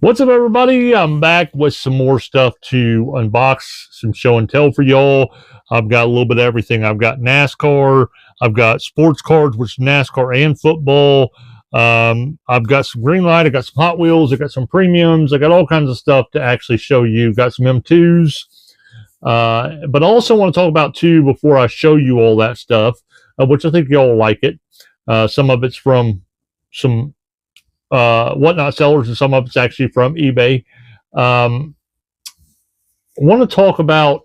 What's up, everybody? I'm back with some more stuff to unbox, some show and tell for y'all. I've got a little bit of everything. I've got NASCAR. I've got sports cards, which is NASCAR and football. I've got some green light. I got some Hot Wheels. I got some premiums. I got all kinds of stuff to actually show you. Got some M2s. But I also want to talk about too, before I show you all that stuff, which I think y'all will like it. Some of it's from some whatnot sellers, and some of it's actually from eBay. I want to talk about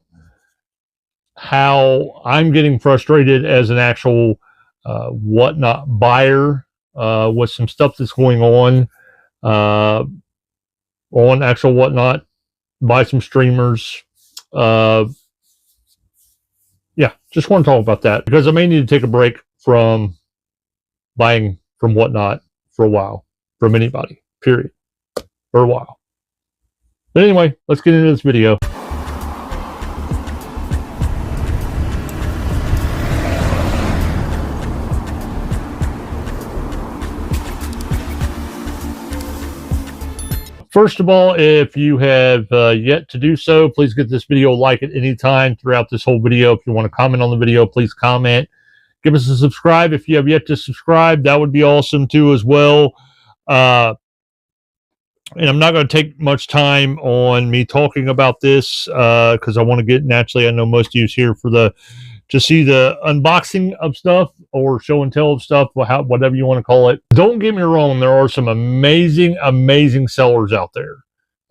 how I'm getting frustrated as an actual whatnot buyer with some stuff that's going on actual whatnot, buy some streamers. Yeah, just want to talk about that because I may need to take a break from buying from whatnot for a while, from anybody, period, for a while. But anyway, let's get into this video. First of all, if you have yet to do so, please get this video a like at any time throughout this whole video. If you want to comment on the video, please comment. Give us a subscribe if you have yet to subscribe. That would be awesome too as well. And I'm not going to take much time on me talking about this because I want to get, naturally, I know most of you is here for to see the unboxing of stuff or show and tell of stuff, whatever you want to call it. Don't get me wrong, there are some amazing, amazing sellers out there,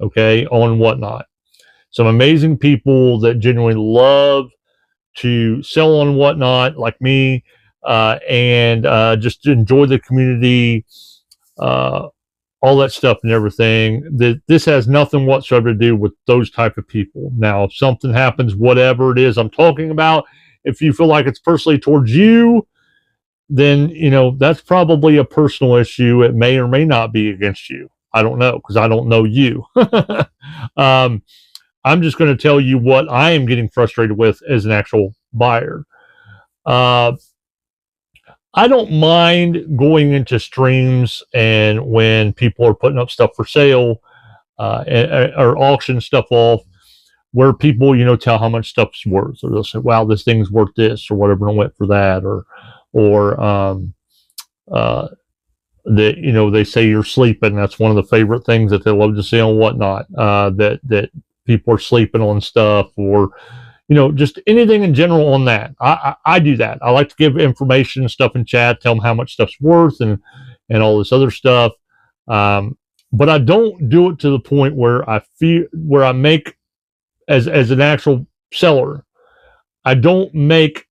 okay, on whatnot. Some amazing people that genuinely love to sell on whatnot, like me, and just enjoy the community, all that stuff and everything. This has nothing whatsoever to do with those type of people. Now, if something happens, whatever it is I'm talking about, if you feel like it's personally towards you, then, you know, that's probably a personal issue. It may or may not be against you. I don't know, because I don't know you. I'm just going to tell you what I am getting frustrated with as an actual buyer. I don't mind going into streams and when people are putting up stuff for sale or auction stuff off, where people, you know, tell how much stuff's worth, or they'll say, wow, this thing's worth this, or whatever, and I went for that, or that, you know, they say you're sleeping. That's one of the favorite things that they love to see on whatnot, that people are sleeping on stuff, or, you know, just anything in general on that. I do that. I like to give information and stuff in chat, tell them how much stuff's worth and all this other stuff. But I don't do it to the point where I make, as an actual seller, I don't make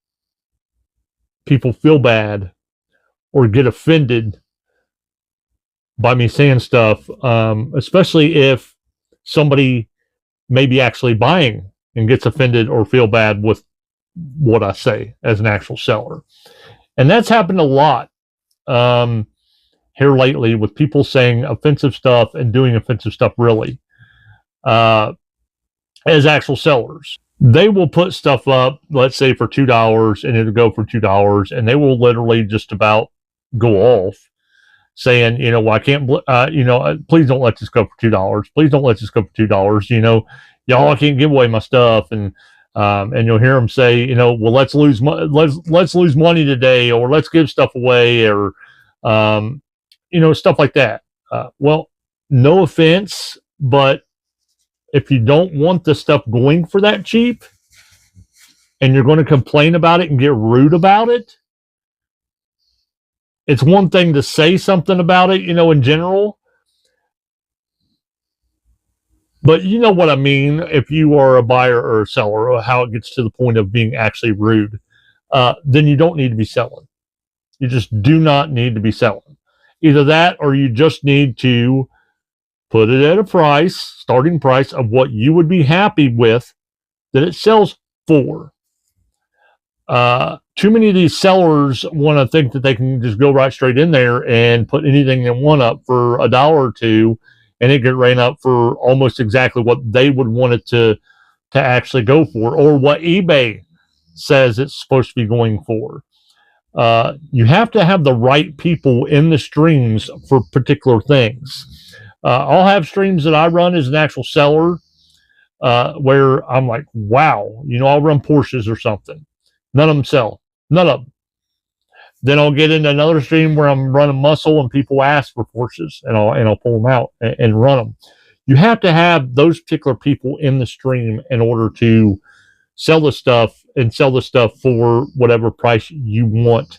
people feel bad or get offended by me saying stuff, especially if somebody may be actually buying and gets offended or feel bad with what I say as an actual seller. And that's happened a lot here lately, with people saying offensive stuff and doing offensive stuff, really, as actual sellers. They will put stuff up, let's say for $2, and it'll go for $2, and they will literally just about go off saying, you know, well, I can't, you know, please don't let this go for $2. Please don't let this go for $2. You know, y'all, I can't give away my stuff. And you'll hear them say, you know, well, let's lose money today, or let's give stuff away, or, you know, stuff like that. Well, no offense, but if you don't want the stuff going for that cheap and you're going to complain about it and get rude about it, it's one thing to say something about it, you know, in general. But you know what I mean, if you are a buyer or a seller, or how it gets to the point of being actually rude, then you don't need to be selling. You just do not need to be selling. Either that, or you just need to put it at a price, starting price of what you would be happy with that it sells for. Too many of these sellers want to think that they can just go right straight in there and put anything they want up for $1 or $2, and it get ran up for almost exactly what they would want it to actually go for, or what eBay says it's supposed to be going for. You have to have the right people in the streams for particular things. I'll have streams that I run as an actual seller where I'm like, wow, you know, I'll run Porsches or something. None of them sell. None of them. Then I'll get into another stream where I'm running muscle and people ask for Porsches, and I'll pull them out and run them. You have to have those particular people in the stream in order to sell the stuff and sell the stuff for whatever price you want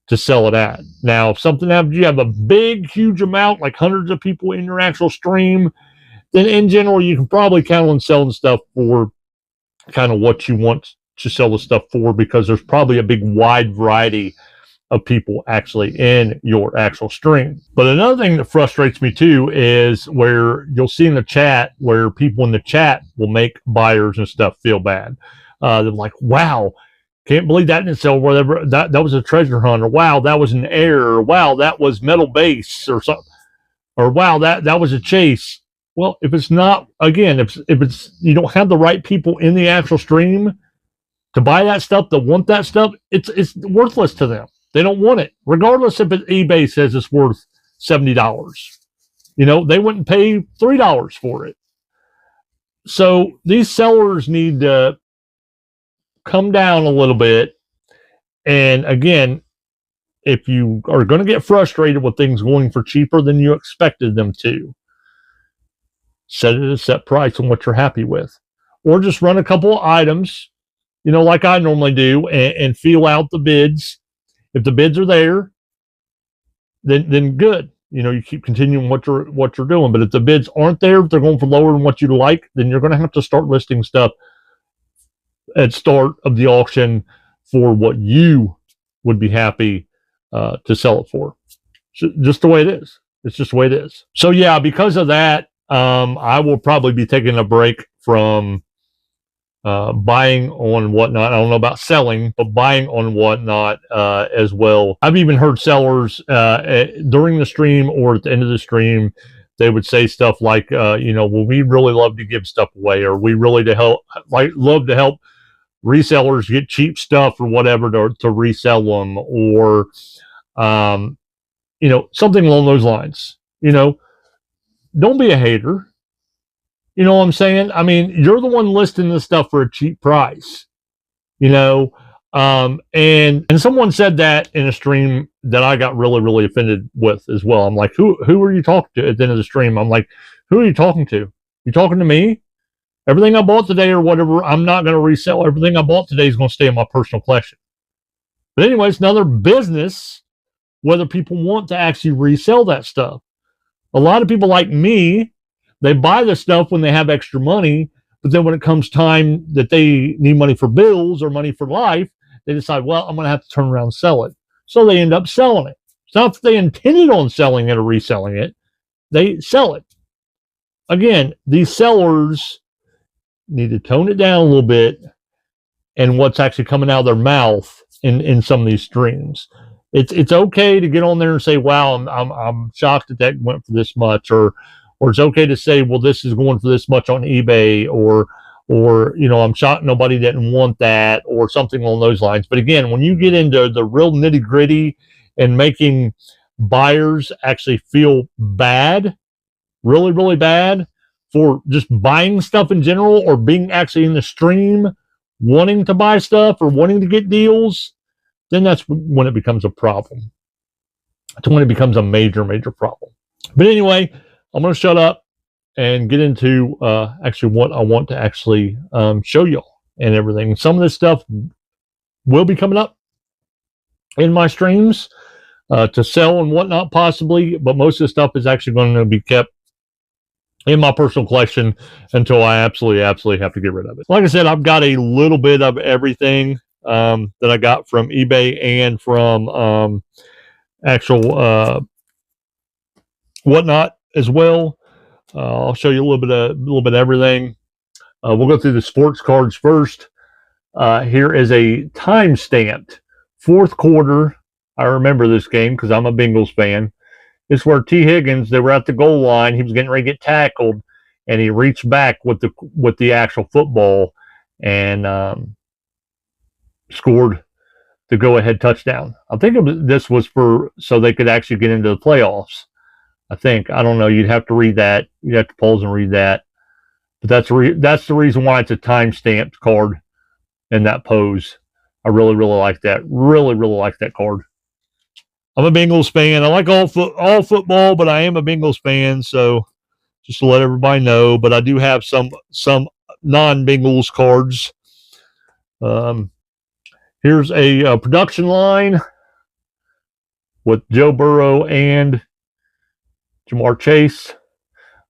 to sell it at. Now, if something happens, you have a big, huge amount, like hundreds of people in your actual stream, then in general, you can probably count on selling stuff for kind of what you want to sell the stuff for, because there's probably a big wide variety of people actually in your actual stream. But another thing that frustrates me too is where you'll see in the chat where people in the chat will make buyers and stuff feel bad. They're like, wow, can't believe that didn't sell, whatever, that was a treasure hunt, or wow, that was an error, or wow, that was metal base or something, or wow, that was a chase. Well, if it's not, again, if it's you don't have the right people in the actual stream to buy that stuff, that want that stuff, it's worthless to them. They don't want it, regardless if eBay says it's worth $70. You know, they wouldn't pay $3 for it. So these sellers need to come down a little bit. And again, if you are going to get frustrated with things going for cheaper than you expected them to, set it at a set price on what you're happy with. Or just run a couple of items, you know, like I normally do, and feel out the bids. If the bids are there, then good. You know, you keep continuing what you're doing. But if the bids aren't there, if they're going for lower than what you'd like, then you're going to have to start listing stuff at start of the auction for what you would be happy to sell it for. Just the way it is. It's just the way it is. So yeah, because of that, I will probably be taking a break from buying on whatnot. I don't know about selling, but buying on whatnot as well. I've even heard sellers during the stream or at the end of the stream, they would say stuff like, you know, well, we really love to give stuff away, or we really love to help resellers get cheap stuff or whatever to resell them, or you know, something along those lines. You know, don't be a hater. You know what I'm saying? I mean, you're the one listing this stuff for a cheap price, you know? And someone said that in a stream that I got really, really offended with as well. I'm like, who are you talking to at the end of the stream? I'm like, who are you talking to? You talking to me? Everything I bought today or whatever, I'm not going to resell. Everything I bought today is going to stay in my personal collection. But anyway, it's another business whether people want to actually resell that stuff. A lot of people like me, they buy the stuff when they have extra money, but then when it comes time that they need money for bills or money for life, they decide, well, I'm going to have to turn around and sell it. So they end up selling it. It's not that they intended on selling it or reselling it. They sell it. Again, these sellers need to tone it down a little bit and what's actually coming out of their mouth in some of these streams. It's okay to get on there and say, wow, I'm shocked that went for this much, or it's okay to say, well, this is going for this much on eBay, or you know, I'm shocked nobody didn't want that, or something along those lines. But again, when you get into the real nitty gritty and making buyers actually feel bad, really, really bad for just buying stuff in general, or being actually in the stream wanting to buy stuff or wanting to get deals, then that's when it becomes a problem. That's when it becomes a major, major problem. But anyway, I'm going to shut up and get into actually what I want to actually show y'all and everything. Some of this stuff will be coming up in my streams to sell and whatnot possibly, but most of the stuff is actually going to be kept in my personal collection until I absolutely have to get rid of it. Like I said, I've got a little bit of everything that I got from eBay and from actual whatnot as well. I'll show you a little bit of everything. We'll go through the sports cards first. Here is a time-stamped fourth quarter. I remember this game because I'm a Bengals fan. It's where T. Higgins, they were at the goal line. He was getting ready to get tackled, and he reached back with the actual football and scored the go-ahead touchdown. I think this was so they could actually get into the playoffs. I think. I don't know. You'd have to read that. You'd have to pause and read that. But that's the reason why it's a time-stamped card in that pose. I really like that. Really like that card. I'm a Bengals fan. I like all football, but I am a Bengals fan. So just to let everybody know. But I do have some non-Bengals cards. Here's a production line with Joe Burrow and Jamar Chase.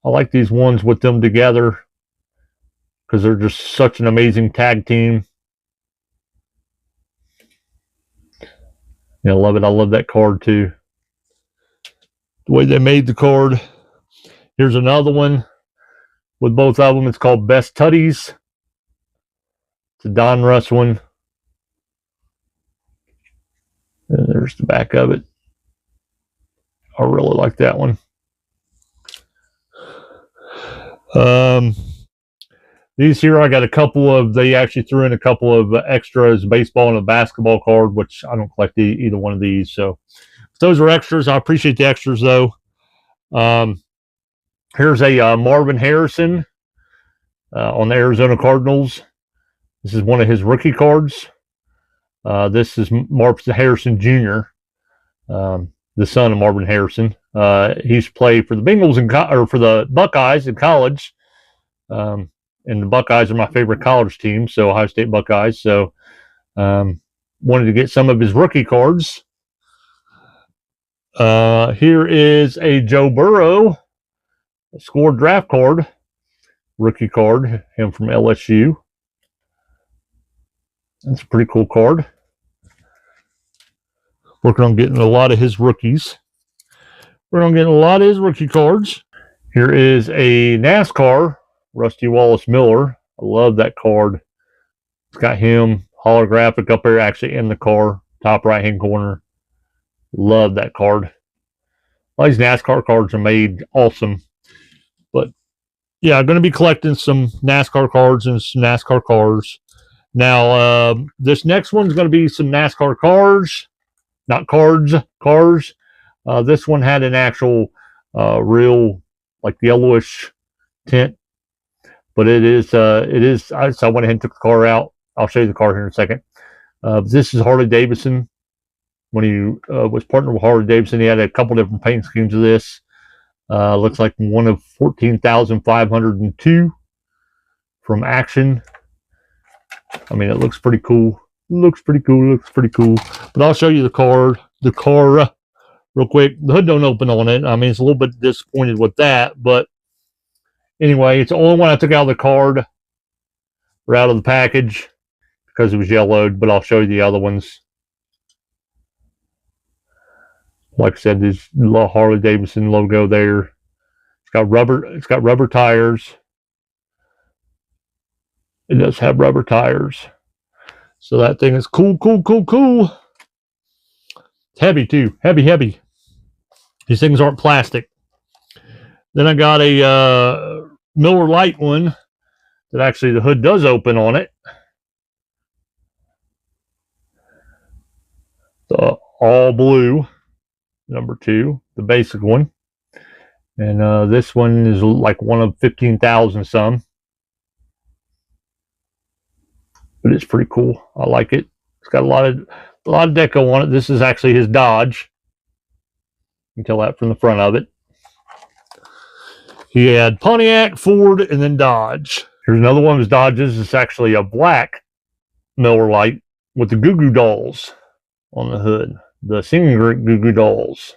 I like these ones with them together because they're just such an amazing tag team. I love it. I love that card too. The way they made the card. Here's another one with both of them. It's called Best Tutties. It's a Don Russ one. And there's the back of it. I really like that one. These here, I got a couple of, they actually threw in a couple of extras, baseball and a basketball card, which I don't collect either one of these. So those are extras. I appreciate the extras though. Here's a Marvin Harrison on the Arizona Cardinals. This is one of his rookie cards. This is Marvin Harrison Jr., the son of Marvin Harrison. He used to play for the Bengals or for the Buckeyes in college. And the Buckeyes are my favorite college team, so Ohio State Buckeyes. So wanted to get some of his rookie cards. Here is a Joe Burrow scored draft card, rookie card, him from LSU. That's a pretty cool card. Working on getting a lot of his rookies. We're on getting a lot of his rookie cards. Here is a NASCAR Rusty Wallace Miller. I love that card. It's got him holographic up there, actually in the car, top right hand corner. Love that card. All these NASCAR cards are made awesome. But yeah, I'm going to be collecting some NASCAR cards and some NASCAR cars. Now, this next one's going to be some NASCAR cars, not cards, cars. This one had an actual real, like, yellowish tint. But it is, so I went ahead and took the car out. I'll show you the car here in a second. This is Harley Davidson. When he was partnered with Harley Davidson, he had a couple different paint schemes of this. Looks like one of 14,502 from Action. I mean, it looks pretty cool. Looks pretty cool. But I'll show you the car real quick. The hood don't open on it. I mean, it's a little bit disappointed with that, but anyway, it's the only one I took out of the card or out of the package because it was yellowed, but I'll show you the other ones. Like I said, this little Harley Davidson logo there. It's got rubber tires. It does have rubber tires. So that thing is cool. It's heavy too. Heavy. These things aren't plastic. Then I got a Miller Lite one that actually the hood does open on it. The all blue, number 2, the basic one. And this one is like one of 15,000 some. But it's pretty cool. I like it. It's got a lot of deco on it. This is actually his Dodge. You can tell that from the front of it. He had Pontiac, Ford, and then Dodge. Here's another one of his Dodges. It's actually a black Miller Lite with the Goo Goo Dolls on the hood. The singing group Goo Goo Dolls.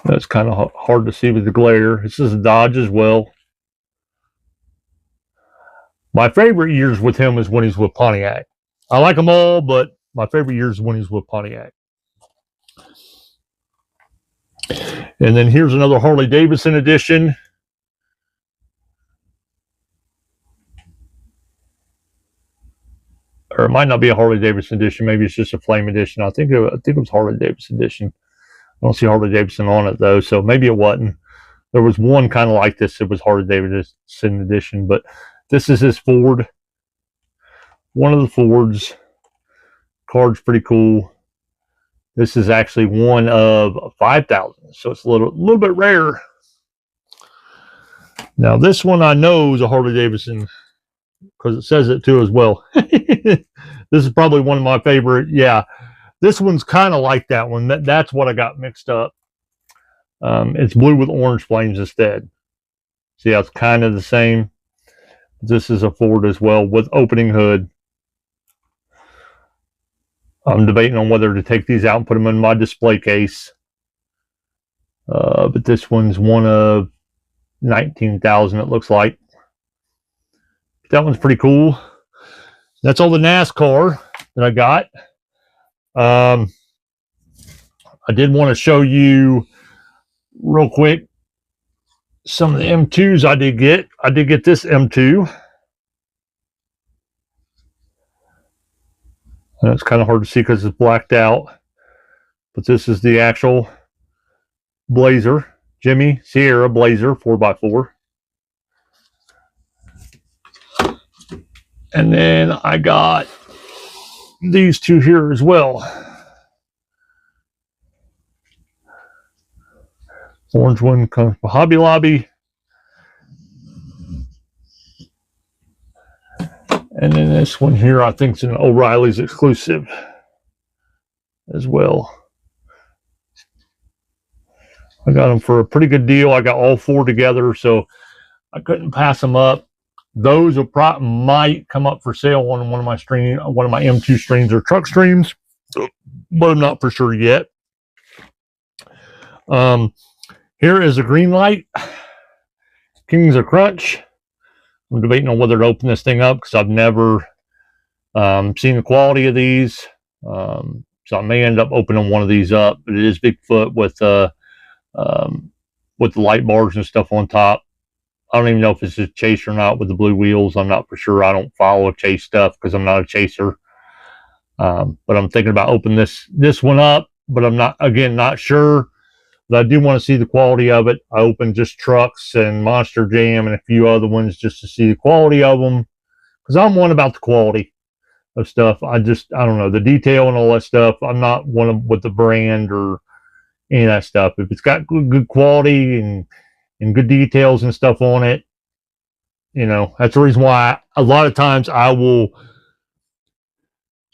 That's kind of hard to see with the glare. This is a Dodge as well. My favorite years with him is when he's with Pontiac. I like them all, but my favorite years is when he's with Pontiac. And then here's another Harley Davidson edition. Or it might not be a Harley Davidson edition. Maybe it's just a Flame edition. I think it was Harley Davidson edition. I don't see Harley Davidson on it though, so maybe it wasn't. There was one kind of like this. It was Harley Davidson edition, but this is his Ford. One of the Fords. Card's pretty cool. This is actually one of 5,000, so it's a little bit rare. Now this one I know is a Harley Davidson because it says it too as well. This is probably one of my favorite. Yeah, this one's kind of like that one. That's what I got mixed up. It's blue with orange flames instead. See how it's kind of the same. This is a Ford as well with opening hood. I'm debating on whether to take these out and put them in my display case. But this one's one of 19,000, it looks like. That one's pretty cool. That's all the NASCAR that I got. I did want to show you real quick some of the M2s I did get. I did get this M2. And it's kind of hard to see because it's blacked out. But this is the actual Blazer. Jimmy Sierra Blazer 4x4. And then I got these two here as well. Orange one comes from Hobby Lobby. And then this one here, I think, is an O'Reilly's exclusive as well. I got them for a pretty good deal. I got all four together, so I couldn't pass them up. Those will might come up for sale on one of my M2 streams or truck streams, but I'm not for sure yet. Here is a green light, Kings of Crunch. I'm debating on whether to open this thing up because I've never seen the quality of these. So I may end up opening one of these up, but it is Bigfoot with the light bars and stuff on top. I don't even know if it's a Chase or not with the blue wheels. I'm not for sure. I don't follow Chase stuff because I'm not a chaser. But I'm thinking about opening this one up, but I'm not sure. But I do want to see the quality of it. I opened just trucks and Monster Jam and a few other ones just to see the quality of them. Because I'm one about the quality of stuff. I don't know, the detail and all that stuff. I'm not one with the brand or any of that stuff. If it's got good quality and good details and stuff on it, you know, that's the reason why a lot of times I will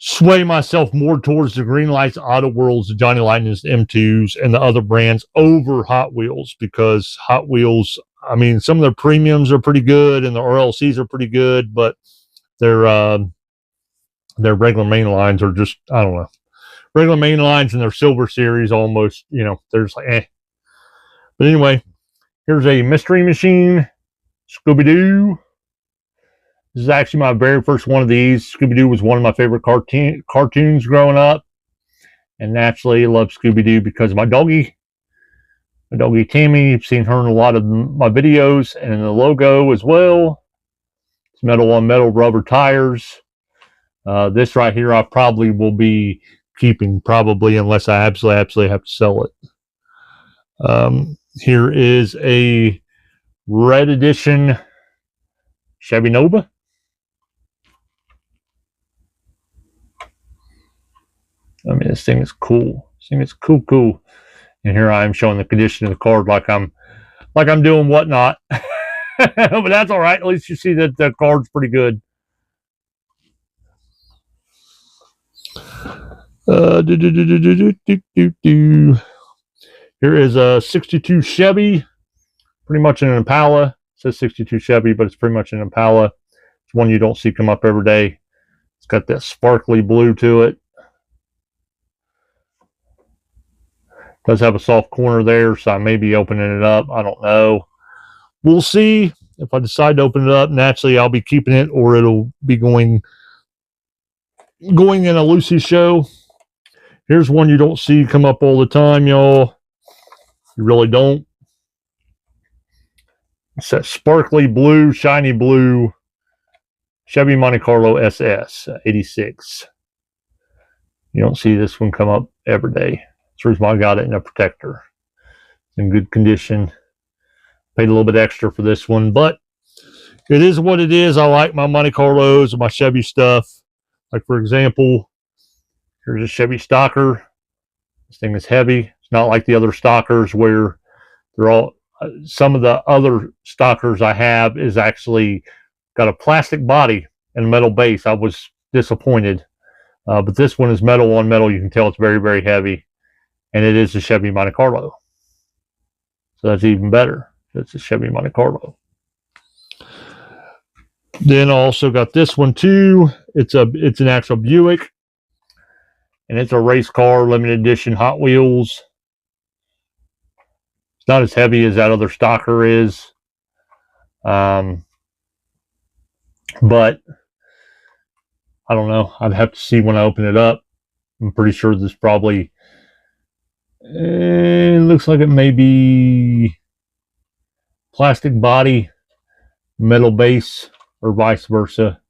sway myself more towards the Green Lights, Auto Worlds, the Johnny Lightning's, M2s, and the other brands over Hot Wheels, because Hot Wheels, I mean, some of their premiums are pretty good and the RLCs are pretty good, but their regular main lines are just, I don't know. Regular main lines and their Silver Series almost, you know, they're just like, eh. But anyway, here's a Mystery Machine, Scooby-Doo. This is actually my very first one of these. Scooby-Doo was one of my favorite cartoons growing up. And naturally, I love Scooby-Doo because of my doggie. My doggie Tammy. You've seen her in a lot of my videos and in the logo as well. It's metal on metal rubber tires. This right here I probably will be keeping, probably, unless I absolutely have to sell it. Here is a red edition Chevy Nova. I mean, this thing is cool. This thing is cool. And here I am showing the condition of the card like I'm doing whatnot. But that's all right. At least you see that the card's pretty good. Here is a 62 Chevy, pretty much an Impala. It says 62 Chevy, but it's pretty much an Impala. It's one you don't see come up every day. It's got that sparkly blue to it. Does have a soft corner there, so I may be opening it up. I don't know. We'll see. If I decide to open it up, naturally I'll be keeping it, or it'll be going in a LOOSIE show. Here's one you don't see come up all the time, y'all. You really don't. It's that sparkly blue, shiny blue Chevy Monte Carlo SS 86. You don't see this one come up every day. That's the reason why I got it in a protector. It's in good condition. Paid a little bit extra for this one, but it is what it is. I like my Monte Carlos and my Chevy stuff. Like, for example, here's a Chevy Stalker. This thing is heavy. It's not like the other stockers where they're all, some of the other stockers I have is actually got a plastic body and metal base. I was disappointed. But this one is metal on metal. You can tell it's very, very heavy. And it is a Chevy Monte Carlo. So that's even better. It's a Chevy Monte Carlo. Then I also got this one too. It's an actual Buick. And it's a race car, limited edition Hot Wheels. It's not as heavy as that other stocker is. But I don't know. I'd have to see when I open it up. I'm pretty sure this probably, it looks like it may be plastic body, metal base, or vice versa.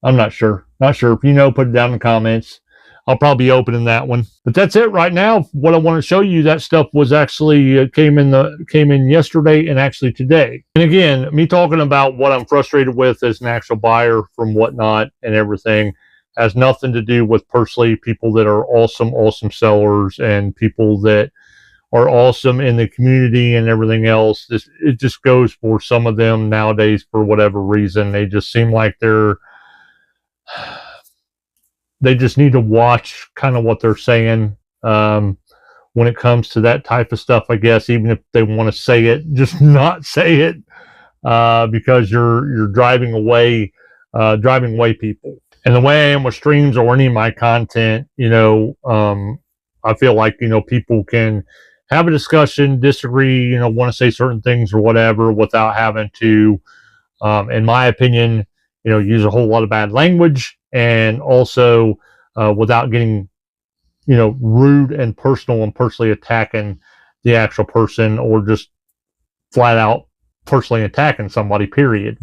I'm not sure. Not sure. If you know, put it down in the comments. I'll probably be opening that one. But that's it right now. What I want to show you, that stuff was actually came in yesterday and actually today. And again, me talking about what I'm frustrated with as an actual buyer from Whatnot and everything has nothing to do with personally people that are awesome sellers and people that are awesome in the community and everything else. It just goes for some of them nowadays for whatever reason. They just seem like they just need to watch kind of what they're saying when it comes to that type of stuff, I guess. Even if they want to say it, just not say it because you're driving away people. And the way I am with streams or any of my content, you know, I feel like, you know, people can have a discussion, disagree, you know, want to say certain things or whatever without having to, in my opinion, you know, use a whole lot of bad language, and also without getting, you know, rude and personal and personally attacking the actual person, or just flat out personally attacking somebody, period.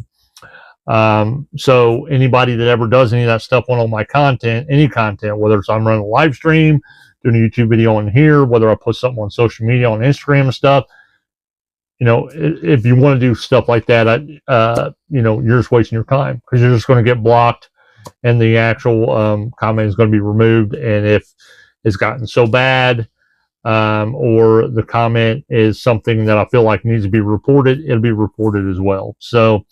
So anybody that ever does any of that stuff on all my content, any content, whether it's I'm running a live stream, doing a YouTube video on here, whether I put something on social media, on Instagram and stuff, you know, if you want to do stuff like that, you know, you're just wasting your time, because you're just going to get blocked and the actual comment is going to be removed. And if it's gotten so bad, or the comment is something that I feel like needs to be reported, it'll be reported as well. So,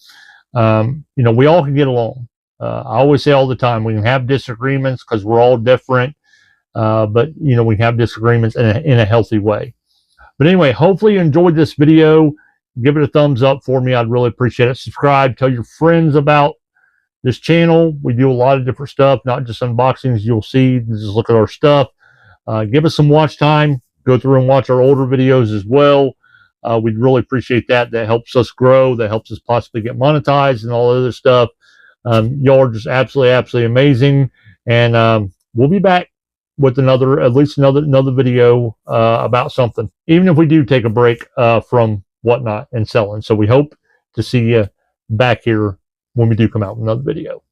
you know, we all can get along. I always say all the time, we can have disagreements because we're all different. But, you know, we have disagreements in a healthy way. But anyway, hopefully you enjoyed this video. Give it a thumbs up for me. I'd really appreciate it. Subscribe. Tell your friends about this channel. We do a lot of different stuff, not just unboxings. You'll see, just look at our stuff. Give us some watch time. Go through and watch our older videos as well. We'd really appreciate that. That helps us grow. That helps us possibly get monetized and all other stuff. Y'all are just absolutely amazing. And we'll be back with at least another video about something, even if we do take a break from Whatnot and selling. So we hope to see you back here when we do come out with another video.